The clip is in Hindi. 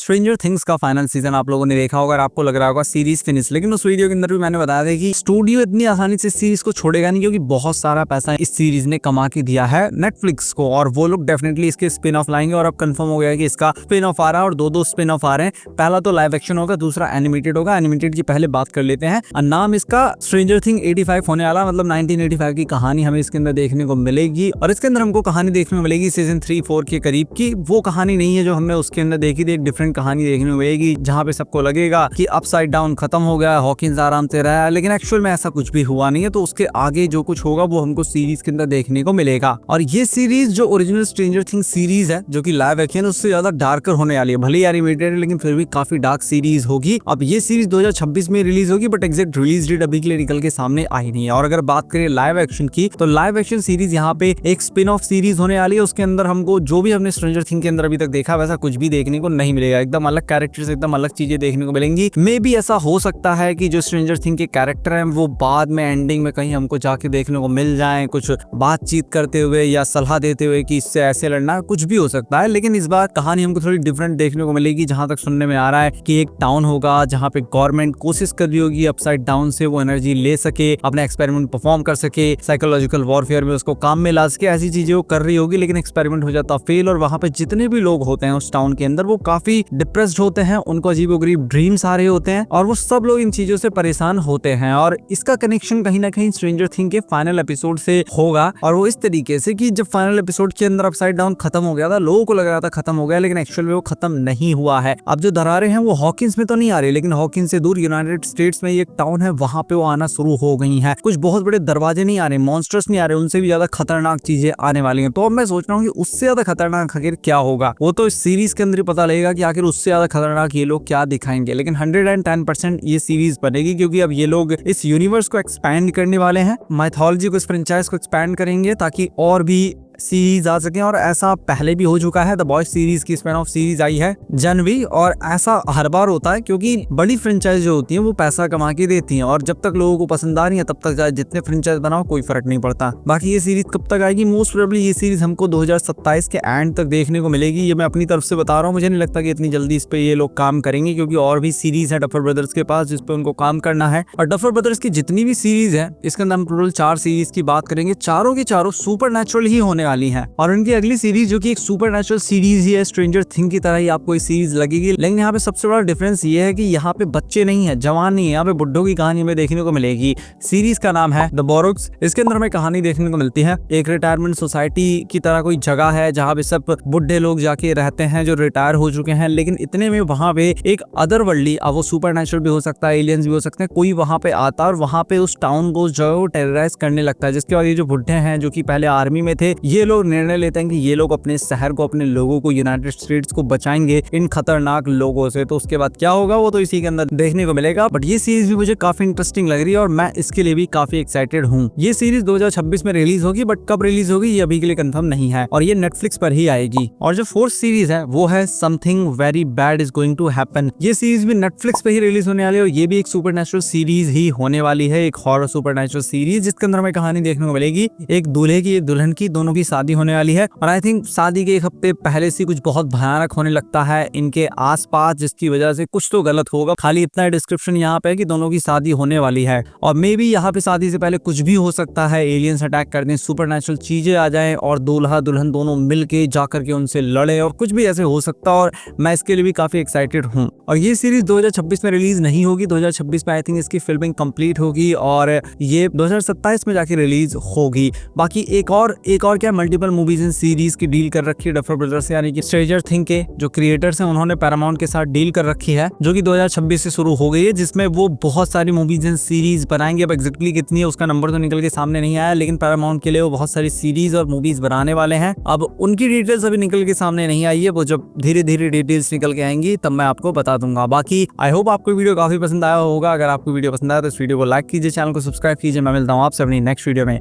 स्ट्रेंजर थिंग्स का फाइनल सीजन आप लोगों ने देखा होगा और आपको लग रहा होगा सीरीज फिनिश, लेकिन उस वीडियो के अंदर भी मैंने बताया था कि स्टूडियो इतनी आसानी से सीरीज को छोड़ेगा नहीं, क्योंकि बहुत सारा पैसा इस सीरीज ने कमा के दिया है नेटफ्लिक्स को और वो लोग डेफिनेटली इसके स्पिन ऑफ लाएंगे। और अब कंफर्म हो गया है कि इसका स्पिन ऑफ आ रहा है और दो स्पिन ऑफ आ रहे हैं। पहला तो लाइव एक्शन होगा, दूसरा एनिमेटेड होगा। एनिमेटेड की पहले बात कर लेते हैं। नाम इसका स्ट्रेंजर थिंग 85 होने वाला, मतलब 1985 की कहानी हमें इसके अंदर देखने को मिलेगी। और इसके अंदर हमको कहानी देखने को मिलेगी सीजन 3-4 के करीब की। वो कहानी नहीं है जो हमने उसके अंदर देखी थी, एक डिफरेंट कहानी देखने को मिलेगी जहाँ पे सबको लगेगा कि अपसाइड डाउन खत्म हो गया, हॉकिंस आराम से रहा है, लेकिन एक्चुअल में ऐसा कुछ भी हुआ नहीं है। तो उसके आगे जो कुछ होगा वो हमको सीरीज के अंदर देखने को मिलेगा। और ये सीरीज जो ओरिजिनल स्ट्रेंजर थिंग्स सीरीज है जो कि लाइव एक्शन उससे ज्यादा डार्कर होने वाली है। भले ही एनिमेटेड है लेकिन फिर भी काफी डार्क सीरीज होगी। अब ये सीरीज 2026 में रिलीज होगी, बट एग्जैक्ट रिलीज डेट अभी के लिए निकल के सामने आई नहीं है। और अगर बात करें लाइव एक्शन की, तो लाइव एक्शन सीरीज यहाँ पे एक स्पिन ऑफ सीरीज होने वाली है। उसके अंदर हमको जो भी हमने स्ट्रेंजर थिंग के अंदर अभी तक देखा वैसा कुछ भी देखने को नहीं मिलेगा। एकदम अलग कैरेक्टर्स, एकदम अलग चीजें देखने को मिलेंगी। मे बी ऐसा हो सकता है कि जो स्ट्रेंजर थिंग के कैरेक्टर हैं वो बाद में एंडिंग में कहीं हमको जाके देखने को मिल जाएं, कुछ बातचीत करते हुए या सलाह देते हुए कि इससे ऐसे लड़ना, कुछ भी हो सकता है। लेकिन इस बार कहानी हमको थोड़ी डिफरेंट देखने को मिलेगी। जहां तक सुनने में आ रहा है कि एक टाउन होगा जहां पे गवर्नमेंट कोशिश कर रही होगी अपसाइड डाउन से वो एनर्जी ले सके, अपने एक्सपेरिमेंट परफॉर्म कर सके, साइकोलॉजिकल वॉरफेयर में उसको काम में ला सके, ऐसी चीजें वो कर रही होगी। लेकिन एक्सपेरिमेंट हो जाता फेल और वहां पे जितने भी लोग होते हैं उस टाउन के अंदर वो काफी डिप्रेस्ड होते हैं, उनको अजीबोगरीब ड्रीम्स आ रहे होते हैं और वो सब लोग इन चीजों से परेशान होते हैं। और इसका कनेक्शन कहीं ना कहीं स्ट्रेंजर थिंग के फाइनल एपिसोड से होगा। और वो इस तरीके से कि जब फाइनल एपिसोड के अंदर अपसाइड डाउन खत्म हो गया था, लोगों को लग रहा था खत्म हो गया, लेकिन एक्चुअल में वो खत्म नहीं हुआ है। अब जो दरारें हैं वो हॉकिंस में तो नहीं आ रही, लेकिन हॉकिंस से दूर यूनाइटेड स्टेट्स में एक टाउन है, वहां पे वो आना शुरू हो गई है। कुछ बहुत बड़े दरवाजे नहीं आ रहे, मॉन्स्टर्स नहीं आ रहे, उनसे भी ज्यादा खतरनाक चीजें आने वाली हैं। तो अब मैं सोच रहा हूँ कि उससे ज्यादा खतरनाक आखिर क्या होगा, वो तो इस सीरीज के अंदर ही पता लगेगा कि आखिर उससे ज्यादा खतरनाक ये लोग क्या दिखाएंगे। लेकिन 110% ये सीरीज बनेगी, क्योंकि अब ये लोग इस यूनिवर्स को एक्सपैंड करने वाले हैं, माइथोलॉजी को, इस फ्रेंचाइज को एक्सपैंड करेंगे ताकि और भी सीरीज आ सके। और ऐसा पहले भी हो चुका है, द बॉयज सीरीज की स्पिन ऑफ सीरीज आई है जनवरी, और ऐसा हर बार होता है क्योंकि बड़ी फ्रेंचाइज जो होती है वो पैसा कमा के देती हैं और जब तक लोगों को पसंद आ रही है तब तक चाहे जितने फ्रेंचाइज बनाओ कोई फर्क नहीं पड़ता। बाकी ये सीरीज कब तक आएगी, मोस्ट प्रोबेबली ये सीरीज हमको 2027 के एंड तक देखने को मिलेगी। ये मैं अपनी तरफ से बता रहा हूँ, मुझे नहीं लगता कि इतनी जल्दी इस पे ये लोग काम करेंगे, क्योंकि और भी सीरीज है डफर ब्रदर्स के पास जिसपे उनको काम करना है। और डफर ब्रदर्स की जितनी भी सीरीज है, इसके अंदर हम टोटल 4 सीरीज की बात करेंगे, चारों की चारों सुपरनैचुरल ही होने वाली है। और उनकी अगली सीरीज जो कि एक सुपरनैचुरल सीरीज ही है, स्ट्रेंजर थिंग की तरह ही आपको ये सीरीज लगेगी। लेकिन यहाँ पे सबसे बड़ा डिफरेंस ये है कि यहाँ पे बच्चे नहीं है, जवान नहीं है, यहाँ पे बुड्ढों की कहानी हमें देखने को मिलेगी। सीरीज का नाम है द बोरोक्स। इसके अंदर हमें कहानी देखने को मिलती है, एक रिटायरमेंट सोसाइटी की तरह कोई जगह है जहाँ पे सब बुढ़े लोग जाके रहते हैं जो रिटायर हो चुके हैं। लेकिन इतने में वहाँ पे एक अदर वर्ल्डली, अब वो सुपरनैचुरल भी हो सकता है, एलियंस भी हो सकते हैं, कोई वहाँ पे आता और वहाँ पे उस टाउन को जो टेरराइज करने लगता है। जिसके बाद ये जो बुढ़े हैं जो कि पहले आर्मी में थे, ये लोग निर्णय लेते हैं कि ये लोग अपने शहर को, अपने लोगों को, यूनाइटेड स्टेट्स को बचाएंगे इन खतरनाक लोगों से। तो उसके बाद क्या होगा वो तो इसी के अंदर देखने को मिलेगा। बट ये सीरीज भी मुझे काफी इंटरेस्टिंग लग रही है और मैं इसके लिए भी काफी एक्साइटेड हूँ। ये सीरीज 2026 में रिलीज होगी, बट कब रिलीज होगी ये अभी के लिए कंफर्म नहीं है और ये नेटफ्लिक्स पर ही आएगी। और जो 4th सीरीज है वो है something very bad is going to happen. ये सीरीज भी नेटफ्लिक्स पे ही रिलीज होने वाली है और ये भी एक सुपरनैचुरल सीरीज ही होने वाली है, एक हॉरर सुपरनैचुरल सीरीज जिसके अंदर हमें कहानी देखने को मिलेगी। एक दूल्हे की, एक दुल्हन की, दोनों की शादी होने वाली है। और आई थिंक शादी के एक हफ्ते पहले से कुछ बहुत भयानक होने लगता है इनके आसपास, जिसकी वजह से कुछ तो गलत होगा। खाली इतना डिस्क्रिप्शन यहाँ पे है कि दोनों की शादी होने वाली है और मे बी यहाँ पे शादी से पहले कुछ भी हो सकता है, एलियंस अटैक कर दें, सुपरनैचुरल चीजें आ जाएं और दूल्हा दुल्हन दोनों मिलके जाकर के उनसे लड़े और कुछ भी ऐसे हो सकता है। और मैं इसके लिए भी काफी एक्साइटेड हूँ। और ये सीरीज 2026 में रिलीज नहीं होगी, 2026 में आई थिंक इसकी फिल्मिंग कंप्लीट होगी और ये 2027 में जाके रिलीज होगी। बाकी एक और क्या मल्टीपल मूवीज एंड सीरीज की डील कर रखी है डफर ब्रदर्स, यानी कि स्ट्रेंजर थिंग के जो क्रिएटर्स हैं उन्होंने पैरामाउंट के साथ डील कर रखी है, जो कि 2026 से शुरू हो गई है, जिसमें वो बहुत सारी मूवीज एंड सीरीज बनाएंगे। अब एग्जैक्टली कितनी है उसका नंबर तो निकल के सामने नहीं आया, लेकिन पैरामाउंट के लिए वो बहुत सारी सीरीज और मूवीज बनाने वाले हैं। अब उनकी डिटेल्स अभी निकल के सामने नहीं आई है, वो जब धीरे धीरे डिटेल्स निकल के आएंगी तब मैं आपको बता दूंगा। बाकी आई होप आपको वीडियो काफी पसंद आया होगा। अगर आपको वीडियो पसंद आया तो इस वीडियो को लाइक कीजिए, चैनल को सब्सक्राइब कीजिए। मैं मिलता हूँ आपसे अपनी नेक्स्ट वीडियो में।